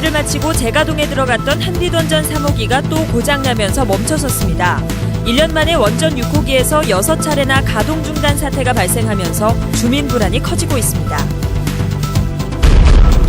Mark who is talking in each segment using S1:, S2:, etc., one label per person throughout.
S1: 보수리를 마치고 제가동에 들어갔던 한빛원전 3호기가 또 고장나면서 멈춰섰습니다. 1년 만에 원전 6호기에서 6차례나 가동 중단 사태가 발생하면서 주민 불안이 커지고 있습니다.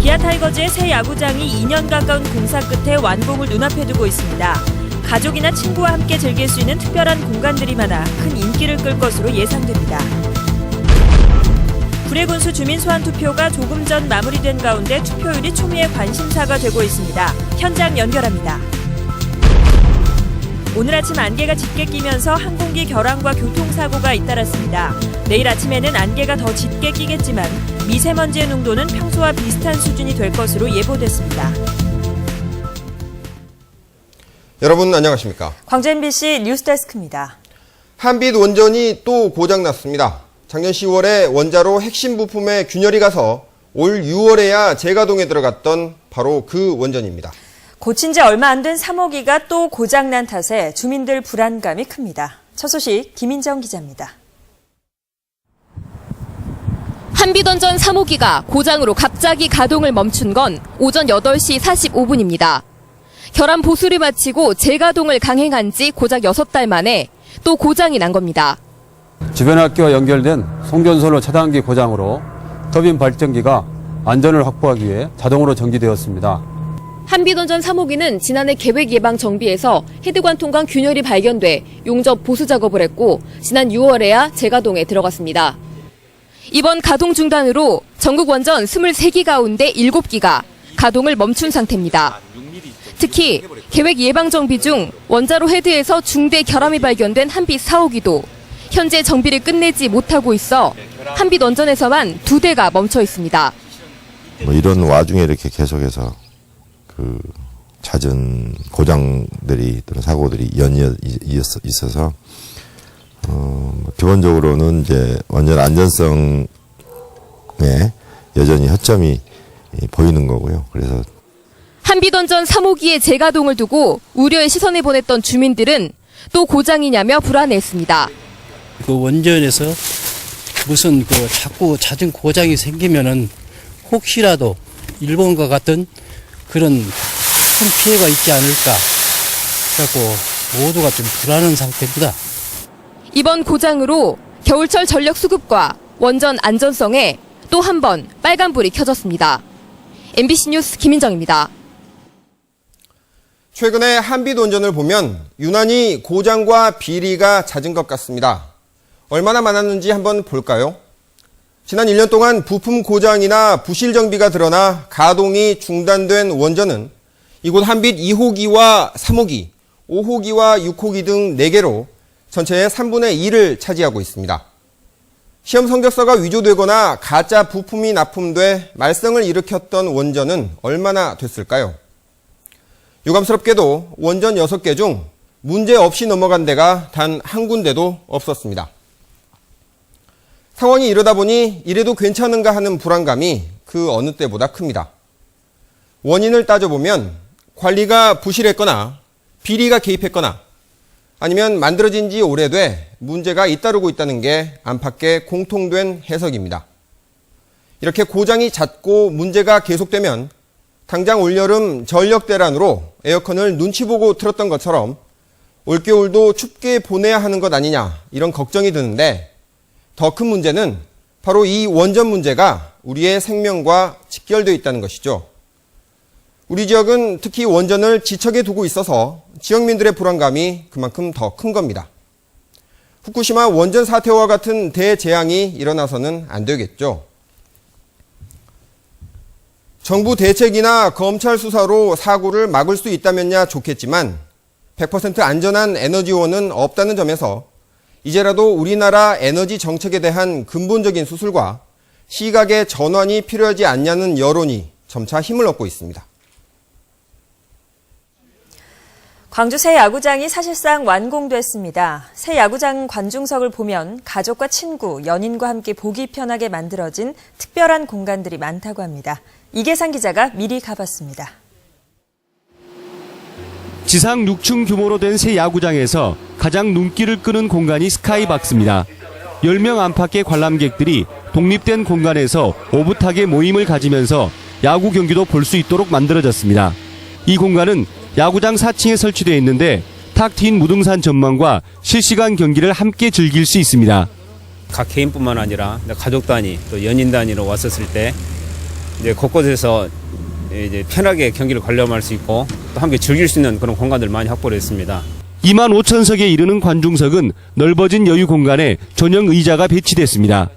S1: 기아 타이거즈의 새 야구장이 2년 가까운 공사 끝에 완공을 눈앞에 두고 있습니다. 가족이나 친구와 함께 즐길 수 있는 특별한 공간들이 많아 큰 인기를 끌 것으로 예상됩니다. 구례군수 주민 소환 투표가 조금 전 마무리된 가운데 투표율이 초미의 관심사가 되고 있습니다. 현장 연결합니다. 오늘 아침 안개가 짙게 끼면서 항공기 결항과 교통사고가 잇따랐습니다. 내일 아침에는 안개가 더 짙게 끼겠지만 미세먼지의 농도는 평소와 비슷한 수준이 될 것으로 예보됐습니다.
S2: 여러분 안녕하십니까?
S1: 광주 MBC 뉴스데스크입니다.
S2: 한빛 원전이 또 고장났습니다. 작년 10월에 원자로 핵심 부품에 균열이 가서 올 6월에야 재가동에 들어갔던 바로 그 원전입니다.
S1: 고친 지 얼마 안 된 3호기가 또 고장난 탓에 주민들 불안감이 큽니다. 첫 소식 김인정 기자입니다.
S3: 한빛원전 3호기가 고장으로 갑자기 가동을 멈춘 건 오전 8시 45분입니다. 결함 보수를 마치고 재가동을 강행한 지 고작 6달 만에 또 고장이 난 겁니다.
S4: 주변 학교와 연결된 송전선로 차단기 고장으로 터빈 발전기가 안전을 확보하기 위해 자동으로 정지되었습니다.
S3: 한빛원전 3호기는 지난해 계획 예방 정비에서 헤드관 통관 균열이 발견돼 용접 보수 작업을 했고 지난 6월에야 재가동에 들어갔습니다. 이번 가동 중단으로 전국 원전 23기 가운데 7기가 가동을 멈춘 상태입니다. 특히 계획 예방 정비 중 원자로 헤드에서 중대 결함이 발견된 한빛 4호기도 현재 정비를 끝내지 못하고 있어 한빛 원전에서만 2대가 멈춰 있습니다.
S5: 이런 와중에 이렇게 계속해서 잦은 고장들이 또는 사고들이 연이어 있어서 기본적으로는 이제 원전 안전성에 여전히 허점이 보이는 거고요. 그래서
S3: 한빛원전 3호기의 재가동을 두고 우려의 시선을 보냈던 주민들은 또 고장이냐며 불안해했습니다.
S6: 그 원전에서 무슨 자꾸 잦은 고장이 생기면은 혹시라도 일본과 같은 그런 큰 피해가 있지 않을까. 그래갖고 모두가 좀 불안한 상태입니다.
S3: 이번 고장으로 겨울철 전력 수급과 원전 안전성에 또 한 번 빨간불이 켜졌습니다. MBC 뉴스 김인정입니다.
S2: 최근에 한빛 원전을 보면 유난히 고장과 비리가 잦은 것 같습니다. 얼마나 많았는지 한번 볼까요? 지난 1년 동안 부품 고장이나 부실 정비가 드러나 가동이 중단된 원전은 이곳 한빛 2호기와 3호기, 5호기와 6호기 등 4개로 전체의 3분의 2를 차지하고 있습니다. 시험 성적서가 위조되거나 가짜 부품이 납품돼 말썽을 일으켰던 원전은 얼마나 됐을까요? 유감스럽게도 원전 6개 중 문제 없이 넘어간 데가 단 한 군데도 없었습니다. 상황이 이러다 보니 이래도 괜찮은가 하는 불안감이 그 어느 때보다 큽니다. 원인을 따져보면 관리가 부실했거나 비리가 개입했거나 아니면 만들어진 지 오래돼 문제가 잇따르고 있다는 게 안팎의 공통된 해석입니다. 이렇게 고장이 잦고 문제가 계속되면 당장 올여름 전력대란으로 에어컨을 눈치 보고 틀었던 것처럼 올겨울도 춥게 보내야 하는 것 아니냐 이런 걱정이 드는데 더 큰 문제는 바로 이 원전 문제가 우리의 생명과 직결되어 있다는 것이죠. 우리 지역은 특히 원전을 지척에 두고 있어서 지역민들의 불안감이 그만큼 더 큰 겁니다. 후쿠시마 원전 사태와 같은 대재앙이 일어나서는 안 되겠죠. 정부 대책이나 검찰 수사로 사고를 막을 수 있다면야 좋겠지만 100% 안전한 에너지원은 없다는 점에서 이제라도 우리나라 에너지 정책에 대한 근본적인 수술과 시각의 전환이 필요하지 않냐는 여론이 점차 힘을 얻고 있습니다.
S1: 광주 새 야구장이 사실상 완공됐습니다. 새 야구장 관중석을 보면 가족과 친구, 연인과 함께 보기 편하게 만들어진 특별한 공간들이 많다고 합니다. 이계상 기자가 미리 가봤습니다.
S7: 지상 6층 규모로 된 새 야구장에서 가장 눈길을 끄는 공간이 스카이박스입니다. 10명 안팎의 관람객들이 독립된 공간에서 오붓하게 모임을 가지면서 야구 경기도 볼 수 있도록 만들어졌습니다. 이 공간은 야구장 4층에 설치되어 있는데 탁 트인 무등산 전망과 실시간 경기를 함께 즐길 수 있습니다.
S8: 각 개인뿐만 아니라 가족 단위 또 연인 단위로 왔었을 때 이제 곳곳에서 이제 편하게 경기를 관람할 수 있고 또 함께 즐길 수 있는 그런 공간들 많이 확보를 했습니다.
S7: 2만 5천 석에 이르는 관중석은 넓어진 여유 공간에 전용 의자가 배치됐습니다.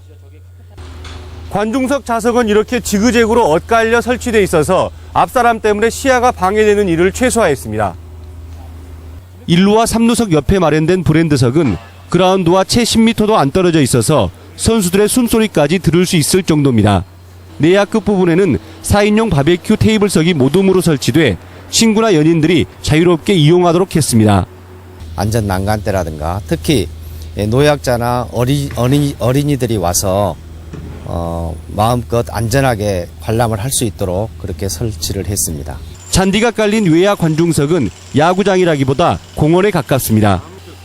S7: 관중석 좌석은 이렇게 지그재그로 엇갈려 설치되어 있어서 앞사람 때문에 시야가 방해되는 일을 최소화했습니다. 1루와 3루석 옆에 마련된 브랜드석은 그라운드와 채 10m도 안 떨어져 있어서 선수들의 숨소리까지 들을 수 있을 정도입니다. 내야 끝부분에는 4인용 바베큐 테이블석이 모둠으로 설치돼 친구나 연인들이 자유롭게 이용하도록 했습니다.
S9: 안전 난간대라든가 특히 노약자나 어린이들이 와서 마음껏 안전하게 관람을 할 수 있도록 그렇게 설치를 했습니다.
S7: 잔디가 깔린 외야 관중석은 야구장이라기보다 공원에 가깝습니다.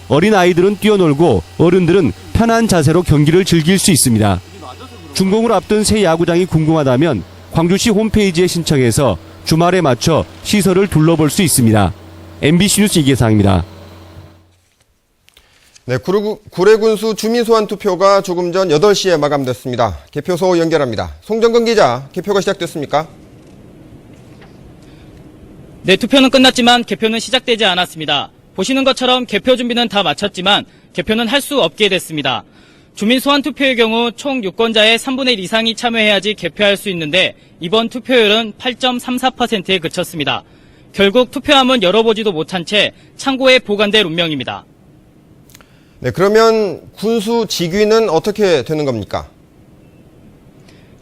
S7: 어린 아이들은 뛰어놀고 어른들은 편한 자세로 경기를 즐길 수 있습니다. 준공을 앞둔 새 야구장이 궁금하다면 광주시 홈페이지에 신청해서 주말에 맞춰 시설을 둘러볼 수 있습니다. MBC 뉴스 이계상입니다.
S2: 네, 구례군수 주민소환 투표가 조금 전 8시에 마감됐습니다. 개표소 연결합니다. 송정근 기자, 개표가 시작됐습니까?
S10: 네, 투표는 끝났지만 개표는 시작되지 않았습니다. 보시는 것처럼 개표 준비는 다 마쳤지만 개표는 할 수 없게 됐습니다. 주민소환 투표의 경우 총 유권자의 3분의 1 이상이 참여해야지 개표할 수 있는데 이번 투표율은 8.34%에 그쳤습니다. 결국 투표함은 열어보지도 못한 채 창고에 보관될 운명입니다.
S2: 네, 그러면 군수 직위는 어떻게 되는 겁니까?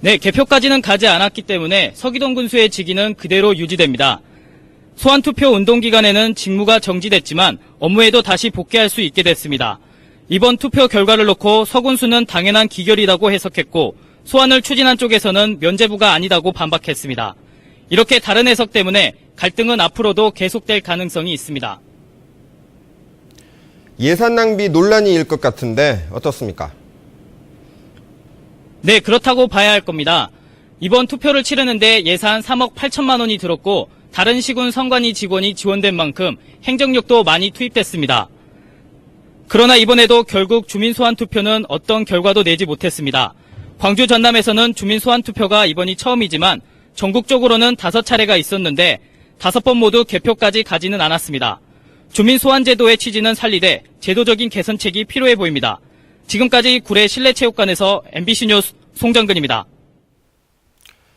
S10: 네, 개표까지는 가지 않았기 때문에 서기동 군수의 직위는 그대로 유지됩니다. 소환투표 운동기간에는 직무가 정지됐지만 업무에도 다시 복귀할 수 있게 됐습니다. 이번 투표 결과를 놓고 서 군수는 당연한 기결이라고 해석했고 소환을 추진한 쪽에서는 면죄부가 아니다고 반박했습니다. 이렇게 다른 해석 때문에 갈등은 앞으로도 계속될 가능성이 있습니다.
S2: 예산 낭비 논란이 일 것 같은데 어떻습니까?
S10: 네, 그렇다고 봐야 할 겁니다. 이번 투표를 치르는데 예산 3억 8천만 원이 들었고 다른 시군 선관위 직원이 지원된 만큼 행정력도 많이 투입됐습니다. 그러나 이번에도 결국 주민소환 투표는 어떤 결과도 내지 못했습니다. 광주 전남에서는 주민소환 투표가 이번이 처음이지만 전국적으로는 5차례가 있었는데 5번 모두 개표까지 가지는 않았습니다. 주민소환 제도의 취지는 살리되 제도적인 개선책이 필요해 보입니다. 지금까지 구례 실내체육관에서 MBC 뉴스 송정근입니다.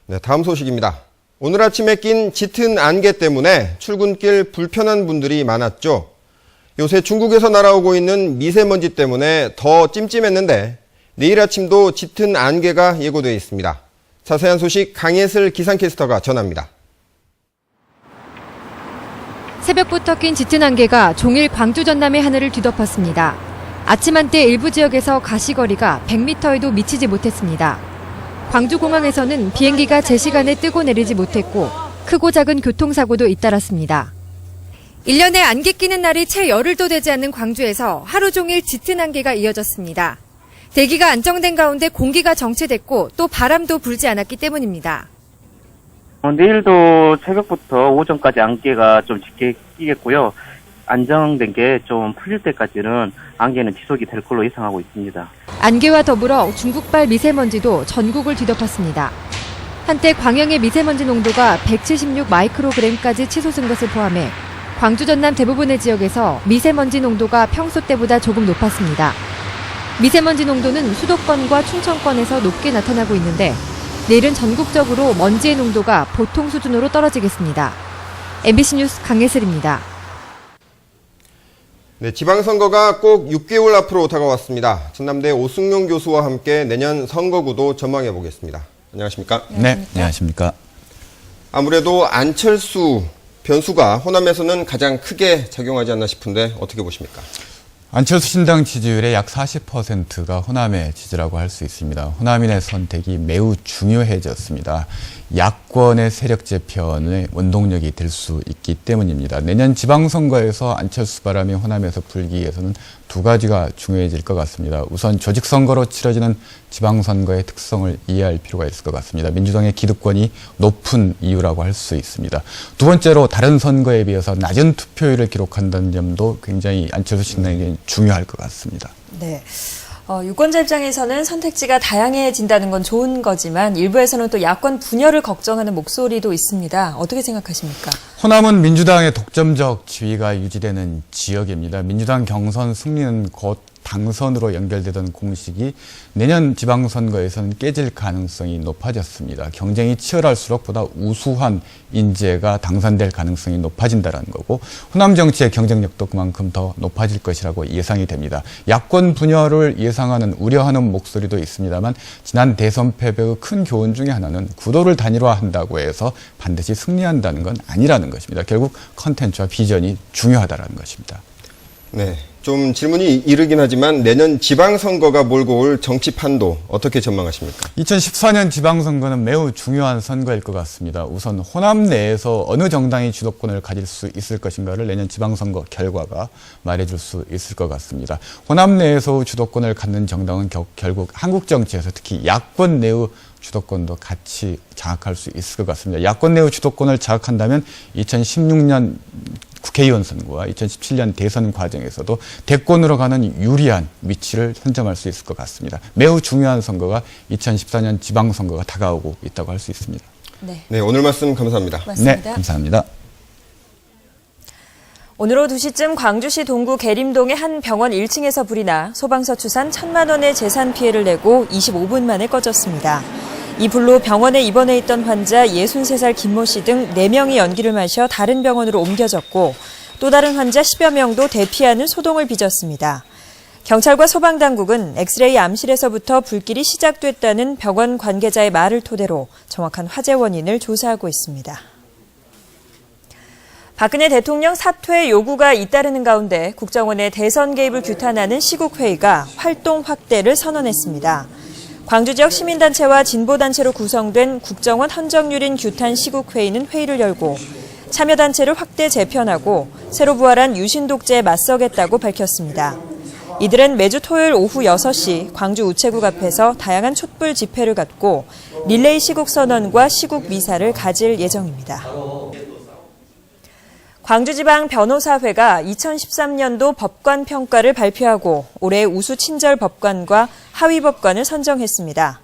S2: 네, 다음 소식입니다. 오늘 아침에 낀 짙은 안개 때문에 출근길 불편한 분들이 많았죠. 요새 중국에서 날아오고 있는 미세먼지 때문에 더 찜찜했는데 내일 아침도 짙은 안개가 예고되어 있습니다. 자세한 소식 강예슬 기상캐스터가 전합니다.
S11: 새벽부터 낀 짙은 안개가 종일 광주 전남의 하늘을 뒤덮었습니다. 아침 한때 일부 지역에서 가시거리가 100m에도 미치지 못했습니다. 광주공항에서는 비행기가 제 시간에 뜨고 내리지 못했고 크고 작은 교통사고도 잇따랐습니다. 1년에 안개 끼는 날이 채 열흘도 되지 않는 광주에서 하루 종일 짙은 안개가 이어졌습니다. 대기가 안정된 가운데 공기가 정체됐고 또 바람도 불지 않았기 때문입니다.
S12: 내일도 새벽부터 오전까지 안개가 좀 짙게 끼겠고요. 안정된 게 좀 풀릴 때까지는 안개는 지속이 될 걸로 예상하고 있습니다.
S11: 안개와 더불어 중국발 미세먼지도 전국을 뒤덮었습니다. 한때 광양의 미세먼지 농도가 176 마이크로그램까지 치솟은 것을 포함해 광주 전남 대부분의 지역에서 미세먼지 농도가 평소 때보다 조금 높았습니다. 미세먼지 농도는 수도권과 충청권에서 높게 나타나고 있는데 내일은 전국적으로 먼지의 농도가 보통 수준으로 떨어지겠습니다. MBC 뉴스 강예슬입니다.
S2: 네, 지방선거가 꼭 6개월 앞으로 다가왔습니다. 전남대 오승용 교수와 함께 내년 선거구도 전망해 보겠습니다. 안녕하십니까?
S13: 네, 안녕하십니까?
S2: 아무래도 안철수 변수가 호남에서는 가장 크게 작용하지 않나 싶은데 어떻게 보십니까?
S13: 안철수 신당 지지율의 약 40%가 호남의 지지라고 할 수 있습니다. 호남인의 선택이 매우 중요해졌습니다. 야권의 세력 재편의 원동력이 될 수 있기 때문입니다. 내년 지방선거에서 안철수 바람이 호남에서 불기 위해서는 두 가지가 중요해질 것 같습니다. 우선 조직선거로 치러지는 지방선거의 특성을 이해할 필요가 있을 것 같습니다. 민주당의 기득권이 높은 이유라고 할 수 있습니다. 두 번째로 다른 선거에 비해서 낮은 투표율을 기록한다는 점도 굉장히 안철수 신당에게 중요할 것 같습니다.
S1: 네. 유권자 입장에서는 선택지가 다양해진다는 건 좋은 거지만 일부에서는 또 야권 분열을 걱정하는 목소리도 있습니다. 어떻게 생각하십니까?
S13: 호남은 민주당의 독점적 지위가 유지되는 지역입니다. 민주당 경선 승리는 곧 당선으로 연결되던 공식이 내년 지방선거에서는 깨질 가능성이 높아졌습니다. 경쟁이 치열할수록 보다 우수한 인재가 당선될 가능성이 높아진다는 거고 호남 정치의 경쟁력도 그만큼 더 높아질 것이라고 예상이 됩니다. 야권 분열을 예상하는 우려하는 목소리도 있습니다만 지난 대선 패배의 큰 교훈 중에 하나는 구도를 단일화한다고 해서 반드시 승리한다는 건 아니라는 것입니다. 결국 컨텐츠와 비전이 중요하다는 것입니다.
S2: 네, 좀 질문이 이르긴 하지만 내년 지방선거가 몰고 올 정치 판도 어떻게 전망하십니까?
S13: 2014년 지방선거는 매우 중요한 선거일 것 같습니다. 우선 호남 내에서 어느 정당이 주도권을 가질 수 있을 것인가를 내년 지방선거 결과가 말해줄 수 있을 것 같습니다. 호남 내에서 주도권을 갖는 정당은 결국 한국 정치에서 특히 야권 내의 주도권도 같이 장악할 수 있을 것 같습니다. 야권 내의 주도권을 장악한다면 2016년 국회의원 선거와 2017년 대선 과정에서도 대권으로 가는 유리한 위치를 선점할 수 있을 것 같습니다. 매우 중요한 선거가 2014년 지방선거가 다가오고 있다고 할 수 있습니다.
S2: 네, 오늘 말씀 감사합니다.
S1: 고맙습니다.
S13: 네, 감사합니다.
S1: 오늘 오후 2시쯤 광주시 동구 계림동의 한 병원 1층에서 불이 나 소방서 추산 1,000만 원의 재산 피해를 내고 25분 만에 꺼졌습니다. 이 불로 병원에 입원해 있던 환자 63살 김모 씨 등 4명이 연기를 마셔 다른 병원으로 옮겨졌고 또 다른 환자 10여 명도 대피하는 소동을 빚었습니다. 경찰과 소방당국은 엑스레이 암실에서부터 불길이 시작됐다는 병원 관계자의 말을 토대로 정확한 화재 원인을 조사하고 있습니다. 박근혜 대통령 사퇴 요구가 잇따르는 가운데 국정원의 대선 개입을 규탄하는 시국회의가 활동 확대를 선언했습니다. 광주 지역 시민단체와 진보단체로 구성된 국정원 헌정유린 규탄 시국회의는 회의를 열고 참여단체를 확대 재편하고 새로 부활한 유신독재에 맞서겠다고 밝혔습니다. 이들은 매주 토요일 오후 6시 광주 우체국 앞에서 다양한 촛불 집회를 갖고 릴레이 시국선언과 시국미사를 가질 예정입니다. 광주지방 변호사회가 2013년도 법관 평가를 발표하고 올해 우수 친절 법관과 하위 법관을 선정했습니다.